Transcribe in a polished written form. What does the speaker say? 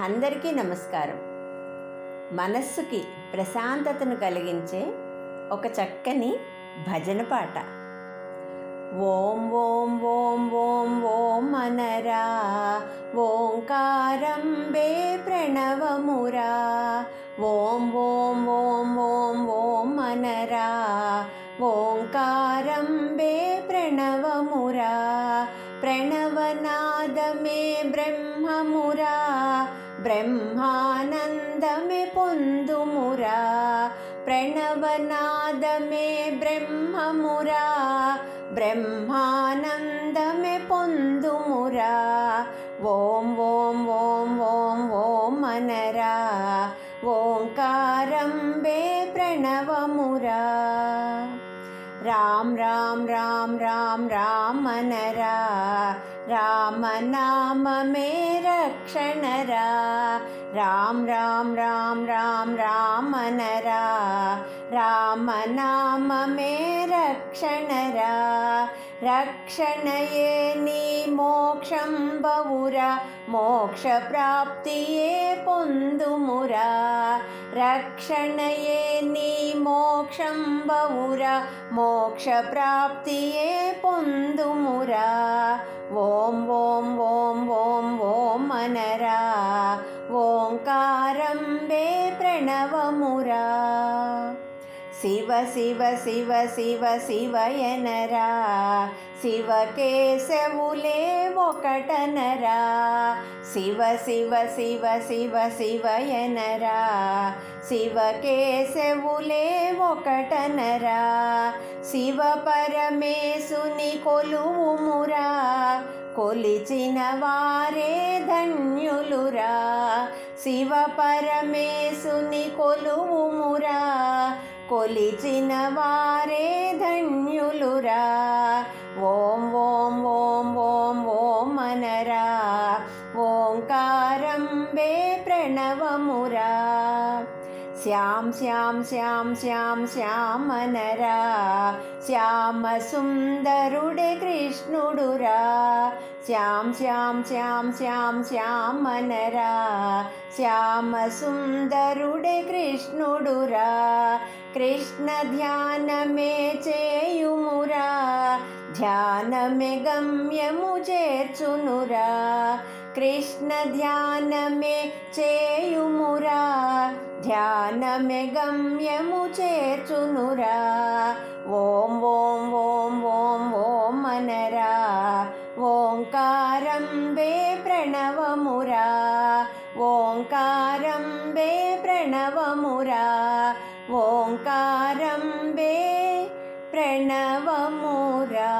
అందరికీ నమస్కారం. మనస్సుకి ప్రశాంతతను కలిగించే ఒక చక్కని భజన పాట. ఓం ఓం ఓం ఓం ఓం అనరా, ఓంకారం బే ప్రణవమురా. ఓం ఓం ఓం ఓం ఓం అనరా, ఓంకారం బే ప్రణవమురా. ప్రణవనాదమే బ్రహ్మమురా, బ్రహ్మానందమే పొందుమురా. ప్రణవనాదమే బ్రహ్మమురా, బ్రహ్మానందమే పొందుమురా. ఓం ఓం ఓం ఓం ఓం అనరా, ఓంకారం బే ప్రణవమురా. రామ్ రామ్ రామ్ రామ్ రామ్ అనరా, రామనామమే రక్షణరా. రామ్ రామ్ రామ్ రామ్ రామ్ అనరా, రామనామమే రక్షణరా. రక్షణయే నీ మోక్షం బవురా, మోక్ష ప్రాప్తియే పొందుమురా. రక్షణయే నీ మోక్షం బవురా, మోక్ష ప్రాప్తియే పొందుమురా. ఓం ఓం ఓం ఓం ఓం అనరా, ఓంకారం బే ప్రణవమురా. శివ శివ శివ శివ శివయనరా, శివ కేశవులే ఒకటనరా. శివ శివ శివ శివ శివయనరా, శివ కేశవులే ఒకటనరా. శివ పరమేశుని కొలువుమురా, కొలిచిన వారే ధన్యులురా. శివ పరమేశుని కొలువుమురా, కొలిచిన వారే ధన్యులురా. ఓం ఓం ఓం ఓం ఓం అనరా, ఓంకారం బే ప్రణవమురా. శ్యామ్ శ్యామ్ శ్యామ్ శ్యామ్ శ్యామ్ అనరా, శ్యామ సుందరుడే కృష్ణుడురా. శ్యామ్ శ్యామ్ శ్యామ్ శ్యామ్ శ్యామ్ అనరా, శ్యామ సుందరుడే కృష్ణుడురా. కృష్ణ ధ్యానమే చేయుమురా, ధ్యానమే గమ్యము చేర్చునురా. కృష్ణ ధ్యానమే చేయుమురా, ధ్యానమే గమ్యము చేర్చునురా. ఓం ఓం ఓం ఓం ఓం అనరా, ఓంకారం బే ప్రణవమురా. ఓంకారం బే ప్రణవమురా, ఓంకారం బే ప్రణవమురా.